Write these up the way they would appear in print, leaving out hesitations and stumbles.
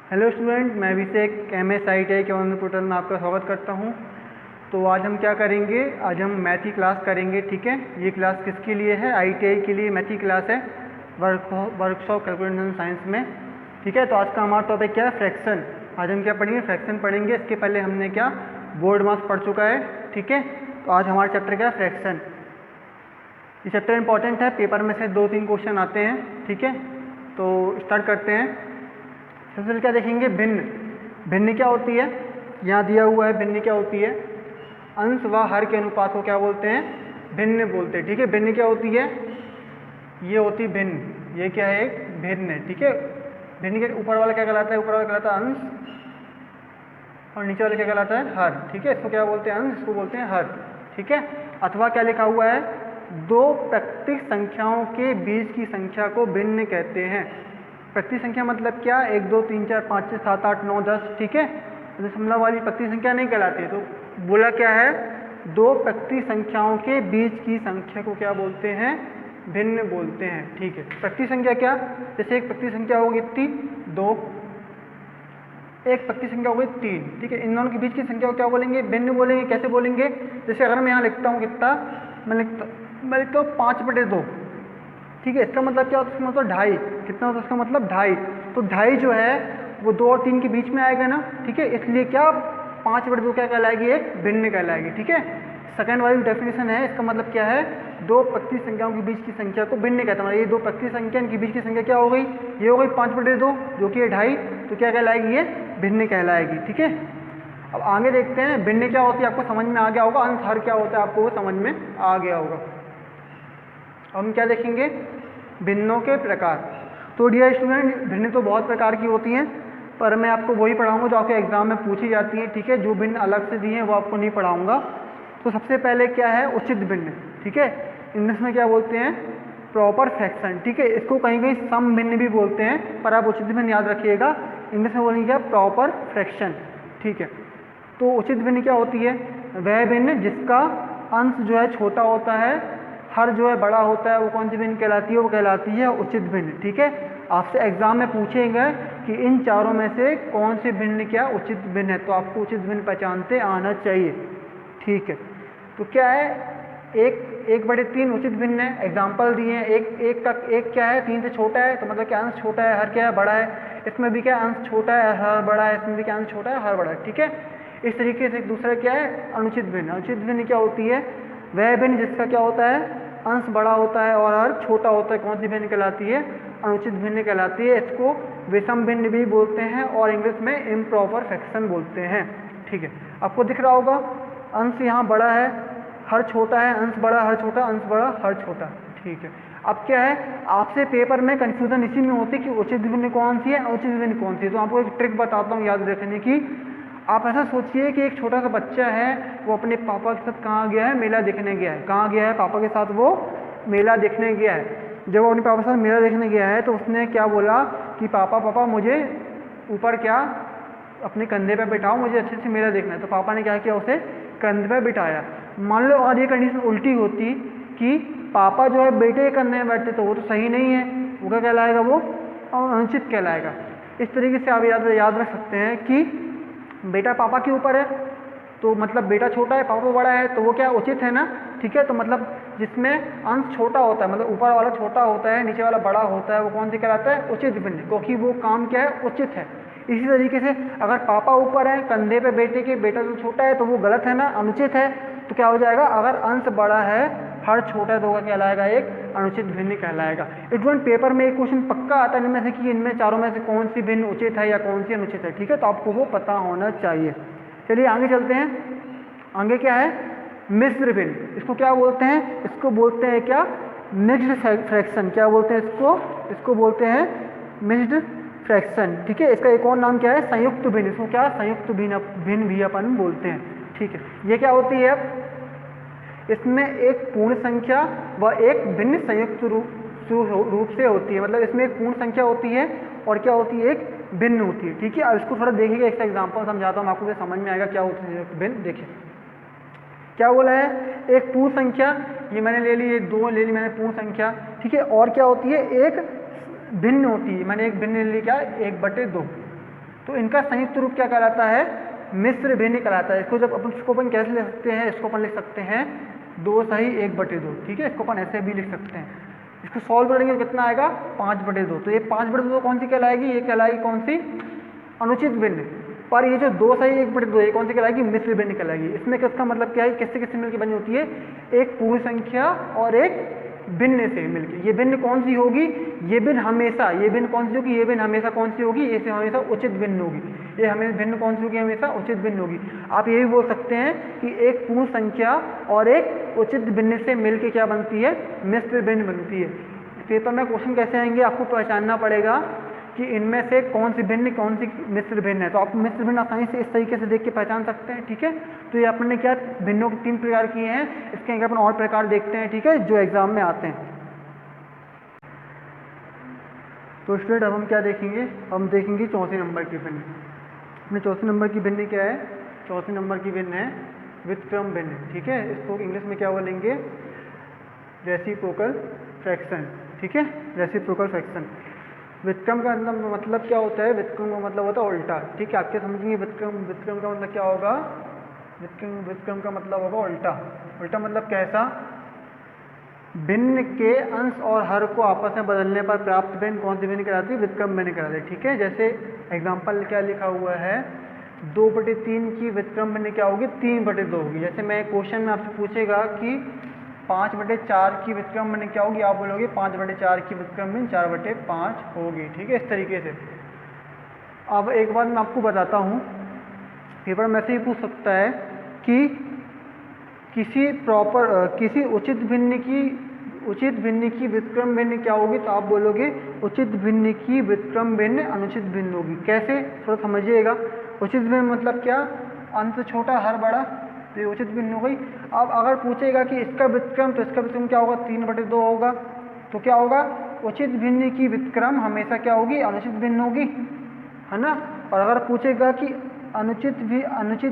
Hello student, मैं अभिषेक MS ITI के online portal में आपका स्वागत करता हूं। तो आज हम क्या करेंगे, आज हम मैथ की क्लास करेंगे। ठीक है, ये क्लास किसके लिए है? ITI के लिए मैथ की क्लास है, वर्कशॉप कैलकुलेशन साइंस में। ठीक है, तो आज का हमारा टॉपिक क्या है? फ्रैक्शन। आज हम क्या पढ़ेंगे? फ्रैक्शन पढ़ेंगे। इसके पहले हमने क्या बोर्ड मार्क्स पढ़ चुका है। ठीक है, तो आज हमारा चैप्टर क्या है? फ्रैक्शन। ये चैप्टर इंपॉर्टेंट है, पेपर में से 2-3 क्वेश्चन आते हैं। ठीक है, तो स्टार्ट करते हैं। सबसे पहले क्या देखेंगे? भिन्न। भिन्न क्या होती है? यहाँ दिया हुआ है भिन्न क्या होती है। अंश व हर के अनुपात को क्या बोलते हैं? भिन्न बोलते हैं। ठीक है, भिन्न क्या होती है? ये होती है भिन्न। ये क्या है? एक भिन्न है। ठीक है, भिन्न के ऊपर वाला क्या कहलाता है? ऊपर वाला कहलाता है अंश, और नीचे वाला क्या कहलाता है? हर। ठीक है, इसको क्या बोलते हैं? अंश, इसको बोलते हैं हर। ठीक है, अथवा क्या लिखा हुआ है? दो प्राकृतिक संख्याओं के बीच की संख्या को भिन्न कहते हैं। प्राकृतिक संख्या मतलब क्या? 1 2 3 4 5 6 7 8 9 10। ठीक है, दशमलव वाली प्राकृतिक संख्या नहीं कहलाती है। तो बोला क्या है? दो प्राकृतिक संख्याओं के बीच की संख्या को क्या बोलते हैं? भिन्न बोलते हैं। ठीक है, प्राकृतिक संख्या क्या? जैसे एक प्राकृतिक संख्या होगी इतनी 2, एक प्राकृतिक संख्या होगी 3। ठीक है, इन दोनों के बीच की संख्या को क्या बोलेंगे? भिन्न बोलेंगे। कैसे बोलेंगे? जैसे अगर मैं यहाँ लिखता हूँ कितना, मैं लिखता हूँ 5/2। ठीक है, इसका मतलब क्या होता है? इसका मतलब 2.5। कितना होता है इसका मतलब? 2.5। तो 2.5 जो है वो 2 और 3 के बीच में आएगा ना। ठीक है, इसलिए क्या 5/2 क्या कहलाएगी? एक भिन्न कहलाएगी। ठीक है, सेकंड वाली डेफिनेशन है, इसका मतलब क्या है? दो प्राकृतिक संख्याओं के बीच की संख्या को भिन्न कहता है। ये दो प्राकृतिक संख्या, इनके बीच की संख्या क्या हो गई? ये हो गई 5/2, जो कि है 2.5। तो क्या कहलाएगी? ये भिन्न कहलाएगी। ठीक है, अब आगे देखते हैं भिन्न क्या होती है। आपको समझ में आ गया होगा। अंश हर क्या होता है आपको वो समझ में आ गया होगा। हम क्या देखेंगे? भिन्नों के प्रकार। तो डियर स्टूडेंट, भिन्न तो बहुत प्रकार की होती हैं, पर मैं आपको वही पढ़ाऊंगा जो आपके एग्जाम में पूछी जाती है। ठीक है, जो भिन्न अलग से दिए हैं वो आपको नहीं पढ़ाऊंगा। तो सबसे पहले क्या है? उचित भिन्न। ठीक है, इंग्लिश में क्या बोलते हैं? Proper fraction. ठीक है, इसको कहीं कहीं सम भिन्न भी बोलते हैं, पर आप उचित भिन्न याद रखिएगा। इंग्लिश में बोलेंगे क्या? Proper fraction. ठीक है, तो उचित भिन्न क्या होती है? वह भिन्न जिसका अंश जो है छोटा होता है, हर जो है बड़ा होता है, वो कौन सी भिन्न कहलाती है? वो कहलाती है उचित भिन्न। ठीक है, आपसे एग्जाम में पूछेंगे कि इन चारों में से कौन सी भिन्न क्या उचित भिन्न है, तो आपको उचित भिन्न पहचानते आना चाहिए। ठीक है, तो क्या है? 1/3 उचित भिन्न है। एग्जाम्पल दिए हैं, एक क्या है? 3 से छोटा है, तो मतलब क्या अंश छोटा है, हर क्या है? बड़ा है। इसमें भी क्या अंश छोटा है, हर बड़ा है। इसमें भी क्या अंश छोटा है, हर बड़ा है। ठीक है, इस तरीके से दूसरा क्या है? अनुचित भिन्न। अनुचित भिन्न क्या होती है? वह भिन्न जिसका क्या होता है? अंश बड़ा होता है और हर छोटा होता है। कौन सी भिन्न कहलाती है? अनुचित भिन्न कहलाती है। इसको विषम भिन्न भी बोलते हैं और इंग्लिश में इम्प्रॉपर फ्रैक्शन बोलते हैं। ठीक है, आपको दिख रहा होगा अंश यहाँ बड़ा है, हर छोटा है, अंश बड़ा, हर छोटा, अंश बड़ा, हर छोटा। ठीक है, अब क्या है? आपसे पेपर में कंफ्यूजन इसी में होती है कि उचित भिन्न कौन सी है, अनुचित भिन्न कौन सी है। तो आपको एक ट्रिक बताता हूँ याद रखने की। आप ऐसा सोचिए कि एक छोटा सा बच्चा है, वो अपने पापा के साथ कहाँ गया है? मेला देखने गया है। कहाँ गया है? पापा के साथ वो मेला देखने गया है। जब वो अपने पापा के साथ मेला देखने गया है तो उसने क्या बोला कि पापा मुझे ऊपर क्या अपने कंधे पे बिठाओ, मुझे अच्छे से मेला देखना है। तो पापा ने क्या किया? उसे कंधे पे बिठाया। मान लो और ये कंडीशन उल्टी होती कि पापा जो है बेटे के कंधे में बैठते, तो वो तो सही नहीं है। वो क्या कहलाएगा? वो अनुचित कहलाएगा। इस तरीके से आप याद रख सकते हैं कि बेटा पापा के ऊपर है, तो मतलब बेटा छोटा है, पापा बड़ा है, तो वो क्या उचित है ना। ठीक है, तो मतलब जिसमें अंश छोटा होता है, मतलब ऊपर वाला छोटा होता है, नीचे वाला बड़ा होता है, वो कौन सी कहलाता है? उचित भिन्न, क्योंकि वो काम क्या है? उचित है। इसी तरीके से अगर पापा ऊपर है कंधे पे बेटे के, बेटा जो छोटा है, तो वो गलत है ना, अनुचित है। तो क्या हो जाएगा? अगर अंश बड़ा है, हर छोटा है, तो वो कहलाएगा एक अनुचित भिन्न कहलाएगा। स्टूडेंट, पेपर में एक क्वेश्चन पक्का आता है इनमें से कि इनमें चारों में से कौन सी भिन्न उचित है या कौन सी अनुचित है। ठीक है, तो आपको वो पता होना चाहिए। चलिए आगे चलते हैं। आगे क्या है? मिश्र भिन्न। इसको क्या बोलते हैं? इसको बोलते हैं क्या? Mixed fraction. क्या बोलते हैं इसको? इसको बोलते हैं मिक्स्ड फ्रैक्शन। ठीक है, इसका एक और नाम क्या है? संयुक्त भिन्न। इसको क्या? संयुक्त भिन्न भी अपन बोलते हैं। ठीक है, ये क्या होती है? इसमें एक पूर्ण संख्या व एक भिन्न संयुक्त रूप से होती है। मतलब इसमें एक पूर्ण संख्या होती है और क्या होती है? एक भिन्न होती है। ठीक है, अब इसको थोड़ा देखिएगा, एक एग्जांपल समझाता हूँ, आपको समझ में आएगा क्या होती है भिन्न। देखिए क्या बोला है? एक पूर्ण संख्या, ये मैंने ले ली, ये 2 ले ली मैंने पूर्ण संख्या। ठीक है, और क्या होती है? एक भिन्न होती है। मैंने एक भिन्न ले ली, क्या? 1/2। तो इनका संयुक्त रूप क्या कहलाता है? मिश्र भिन्न कहलाता है। इसको जब अपन कैसे लिख सकते हैं? इसको अपन लिख सकते हैं 2 सही 1/2, ठीक है। इसको अपन ऐसे भी लिख सकते हैं। इसको सॉल्व करेंगे तो कितना आएगा? 5/2। तो ये 5/2 कौन सी कहलाएगी? ये कहलाएगी कौन सी? अनुचित भिन्न। पर ये जो 2 सही 1/2 ये कौन सी कहलाएगी? मिश्र भिन्न कहलाएगी। इसमें किसका मतलब क्या है? किससे किससे मिलकर बनी होती है? एक पूर्ण संख्या और एक भिन्न से मिलकर। ये भिन्न कौन सी होगी? ये भिन्न हमेशा, ये भिन्न कौन सी होगी? ये भिन्न हमेशा कौन सी होगी? ये हमेशा उचित भिन्न होगी। ये हमें भिन्न कौन सी होगी? हमेशा उचित भिन्न होगी। आप ये भी बोल सकते हैं कि एक पूर्ण संख्या और एक उचित भिन्न से मिलकर क्या बनती है? मिश्र भिन्न बनती है। पेपर में क्वेश्चन कैसे आएंगे? आपको पहचानना पड़ेगा कि इनमें से कौन सी भिन्न कौन सी मिश्र भिन्न है। तो आप मिश्र भिन्न आसानी से इस तरीके से देख के पहचान सकते हैं, ठीक है। तो ये अपने क्या भिन्नों के 3 प्रकार किए हैं। इसके आगे अपन और प्रकार देखते हैं, ठीक है, जो एग्जाम में आते हैं। तो स्टूडेंट अब हम क्या देखेंगे? हम देखेंगे 34 नंबर की भिन्न। अपने 34 नंबर की भिन्न क्या है? 34 नंबर की भिन्न है व्युत्क्रम भिन्न, ठीक है। इसको इंग्लिश में क्या बोलेंगे? रेसिप्रोकल फ्रैक्शन, ठीक है, रेसिप्रोकल फ्रैक्शन। व्युत्क्रम का मतलब क्या होता है? व्युत्क्रम का मतलब होता है उल्टा, ठीक है। आपके समझेंगे व्युत्क्रम का मतलब क्या होगा? व्युत्क्रम का मतलब होगा उल्टा। उल्टा मतलब कैसा? भिन्न के अंश और हर को आपस में बदलने पर प्राप्त भिन्न कौन सी भिन्न कहलाती है? व्युत्क्रम भिन्न कहलाती है, ठीक है। जैसे एग्जाम्पल क्या लिखा हुआ है? 2/3 की व्युत्क्रम भिन्न क्या होगी? 3/2 होगी। जैसे मैं क्वेश्चन में आपसे पूछेगा कि 5/4 की व्युत्क्रम भिन्न क्या होगी? आप बोलोगे 5/4 की व्युत्क्रम भिन्न 4/5 होगी, ठीक है, इस तरीके से। अब एक बात मैं आपको बताता हूँ, पेपर में से ही पूछ सकता है कि किसी उचित भिन्न की व्युत्क्रम भिन्न क्या होगी? तो आप बोलोगे उचित भिन्न की व्युत्क्रम भिन्न अनुचित भिन्न होगी। कैसे? थोड़ा समझिएगा। उचित भिन्न मतलब क्या? अंश छोटा हर बड़ा, तो ये उचित भिन्न हो गई। अब अगर पूछेगा कि इसका व्युत्क्रम, तो इसका व्युत्क्रम क्या होगा? 3/2 होगा। तो क्या होगा? उचित भिन्न की व्युत्क्रम हमेशा क्या होगी? अनुचित भिन्न होगी, है ना। और अगर पूछेगा कि अनुचित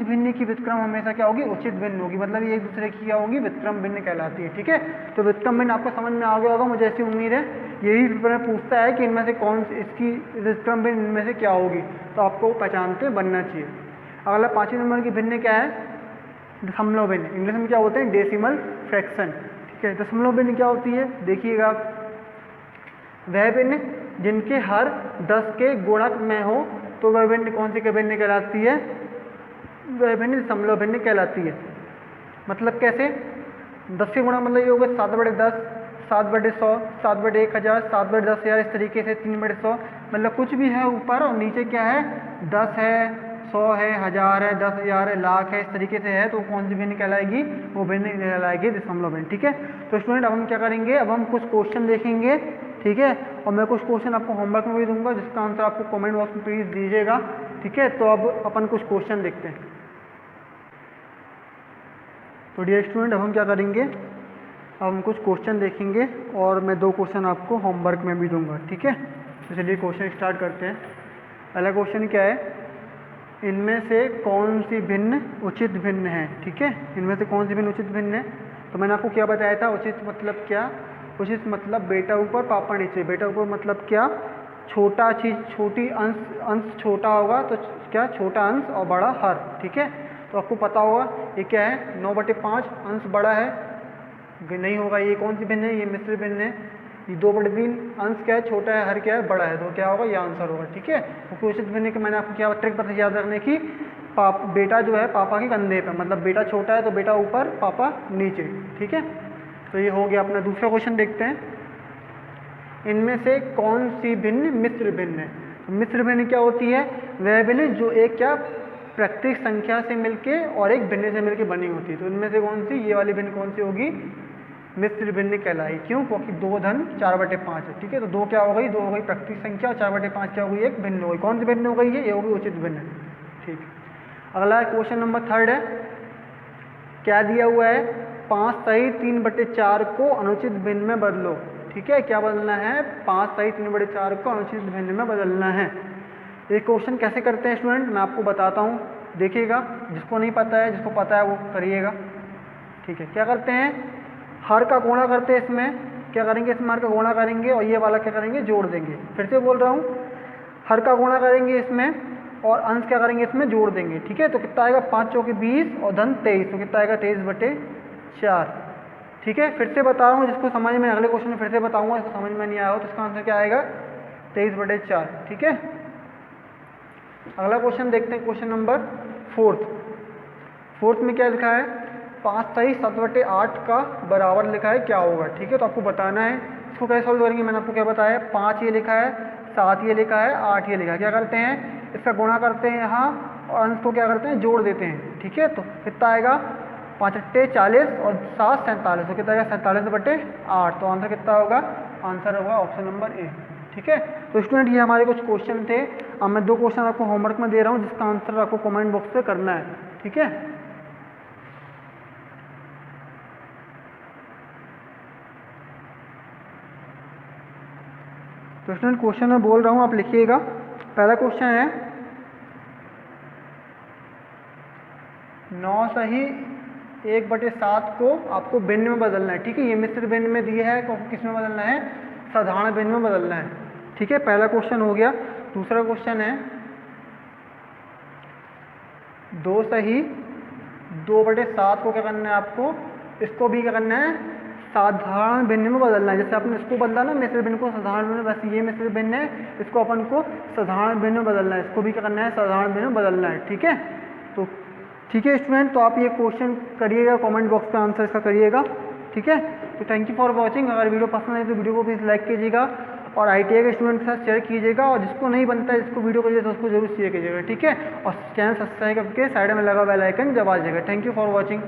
भिन्न की व्युत्क्रम हमेशा क्या होगी? उचित भिन्न होगी। मतलब ये एक दूसरे की क्या होगी? व्युत्क्रम भिन्न कहलाती है, ठीक है। तो व्युत्क्रम भिन्न आपको समझ में आ गया होगा, मुझे ऐसी उम्मीद है। यही पेपर में पूछता है कि इनमें से कौन सी इसकी व्युत्क्रम भिन्न इनमें से क्या होगी, तो आपको पहचानते बनना चाहिए। अगला 5वें नंबर की भिन्न क्या है? दशमलव भिन्न। इंग्लिश में क्या होते हैं? डेसिमल फ्रैक्शन, ठीक है। दशमलव भिन्न क्या होती है? देखिएगा, वह भिन्न जिनके हर 10 के गुणक में हो, तो वह भिन्न कौन सी भिन्न कहलाती है? वह भिन्न दशमलव भिन्न कहलाती है। मतलब कैसे? 10 के गुणक मतलब ये होगा 7/10, 7/100, 7/1000, 7/10000, इस तरीके से 3/100। मतलब कुछ भी है ऊपर और नीचे क्या है? 10 है, 100 है, 1000 है, 10,000 है, लाख है, इस तरीके से है। तो कौन सी भिन्न कहलाएगी? वो भिन्न कहलाएगी दशमलव भिन्न, ठीक है। तो स्टूडेंट अब हम क्या करेंगे? अब हम कुछ क्वेश्चन देखेंगे, ठीक है। और मैं कुछ क्वेश्चन आपको होमवर्क में भी दूंगा, जिसका आंसर आपको कमेंट बॉक्स में प्लीज दीजिएगा, ठीक है। तो अब अपन कुछ क्वेश्चन देखते हैं। तो डियर स्टूडेंट अब हम क्या करेंगे? अब हम कुछ क्वेश्चन देखेंगे और मैं 2 क्वेश्चन आपको होमवर्क में भी दूंगा, ठीक है। तो चलिए क्वेश्चन स्टार्ट करते हैं। पहला क्वेश्चन क्या है? इनमें से कौन सी भिन्न उचित भिन्न है, ठीक है। इनमें से कौन सी भिन्न उचित भिन्न है? तो मैंने आपको क्या बताया था? उचित मतलब क्या? उचित मतलब बेटा ऊपर पापा नीचे। बेटा ऊपर मतलब क्या? छोटा चीज, छोटी अंश छोटा होगा तो क्या? छोटा अंश और बड़ा हर, ठीक है। तो आपको पता होगा ये क्या है? 9/5 अंश बड़ा है, नहीं होगा। ये कौन सी भिन्न है? ये मिश्र भिन्न है। ये 2/3 अंश क्या है? छोटा है, हर क्या है? बड़ा है। तो क्या होगा? ये आंसर होगा, ठीक है। क्योंकि उचित भिन्न के मैंने आपको क्या ट्रिक बताई याद रखने की? बेटा जो है पापा के कंधे पर, मतलब बेटा छोटा है तो बेटा ऊपर पापा नीचे, ठीक है। तो ये हो गया अपना। दूसरा क्वेश्चन देखते हैं। इनमें से कौन सी भिन्न मिश्र भिन्न है? तो मिश्र भिन्न क्या होती है? वह भिन्न जो एक क्या प्रत्येक संख्या से मिलके और एक भिन्न से मिलके बनी होती है। तो इनमें से कौन सी? ये वाली भिन्न कौन सी होगी? मिश्र भिन्न कहलाई। क्यों? क्योंकि 2 धन 4/5 है, ठीक है। तो 2 क्या हो गई? 2 हो गई प्रत्येक संख्या, और 4/5 क्या हो गई? एक भिन्न हो गई। कौन सी भिन्न हो गई? ये होगी उचित भिन्न, ठीक। अगला क्वेश्चन नंबर 3 है। क्या दिया हुआ है? 5 सही 3/4 को अनुचित भिन्न में बदलो, ठीक है। क्या बदलना है? 5 सही 3/4 को अनुचित भिन्न में बदलना है। ये क्वेश्चन कैसे करते हैं स्टूडेंट? मैं आपको बताता हूँ, देखिएगा। जिसको नहीं पता है, जिसको पता है वो करिएगा, ठीक है। क्या करते हैं? हर का गुणा करते हैं। इसमें क्या करेंगे? इसमें हर का गुणा करेंगे और ये वाला क्या करेंगे? जोड़ देंगे। फिर से बोल रहा हूँ, हर का गुणा करेंगे इसमें और अंश क्या करेंगे इसमें जोड़ देंगे, ठीक है। तो कितना आएगा 5 चौके 20 और धन 23, तो कितना आएगा 23/4, ठीक है। फिर से बता रहा हूँ, जिसको समझ में अगले क्वेश्चन में फिर से बताऊंगा, इसको समझ में नहीं आया हो तो इसका आंसर क्या आएगा 23/4, ठीक है। अगला क्वेश्चन देखते हैं, क्वेश्चन नंबर 4th में क्या लिखा है, 5 सही 7/8 का बराबर लिखा है, क्या होगा, ठीक है। तो आपको बताना है इसको कैसे सॉल्व करेंगे। मैंने आपको क्या बताया, 5 ये लिखा है, 7 ये लिखा है, 8 ये लिखा है। क्या करते हैं, इसका गुणा करते हैं यहाँ और अंश को क्या करते हैं जोड़ देते हैं, ठीक है। तो कितना आएगा 5 8 40 और 7 47, तो कितना आएगा 47/8। तो आंसर कितना होगा, आंसर होगा ऑप्शन नंबर ए, ठीक है। तो स्टूडेंट ये हमारे कुछ क्वेश्चन थे। अब मैं 2 क्वेश्चन आपको होमवर्क में दे रहा हूँ, जिसका आंसर आपको कमेंट बॉक्स पे करना है, ठीक है। तो स्टूडेंट क्वेश्चन मैं बोल रहा हूँ, आप लिखिएगा। पहला क्वेश्चन है 9 सही 1/7 को आपको भिन्न में बदलना है, ठीक है। ये मिश्र भिन्न में दिया है, किस में बदलना है, साधारण भिन्न में बदलना है, ठीक है। पहला क्वेश्चन हो गया। दूसरा क्वेश्चन है 2 सही 2/7 को क्या करना है आपको, इसको भी क्या करना है साधारण भिन्न में बदलना है। जैसे आपने इसको बदला ना मिश्र भिन्न को साधारण भिन्न, वैसे ये मिश्र भिन्न है, इसको अपन को साधारण भिन्न में बदलना है, इसको भी क्या करना है साधारण भिन्न में बदलना है, ठीक है। तो ठीक है स्टूडेंट, तो आप ये क्वेश्चन करिएगा, कमेंट बॉक्स पे आंसर इसका करिएगा, ठीक है। तो थैंक यू फॉर वॉचिंग। अगर वीडियो पसंद है तो वीडियो को प्लीज़ लाइक कीजिएगा और ITI के स्टूडेंट के साथ शेयर कीजिएगा, और जिसको नहीं बनता है, जिसको वीडियो करिए तो उसको जरूर शेयर कीजिएगा, ठीक है। और चैनल सब्सक्राइब करके साइड में लगा बेल आइकन दबा दीजिएगा। Thank you for watching.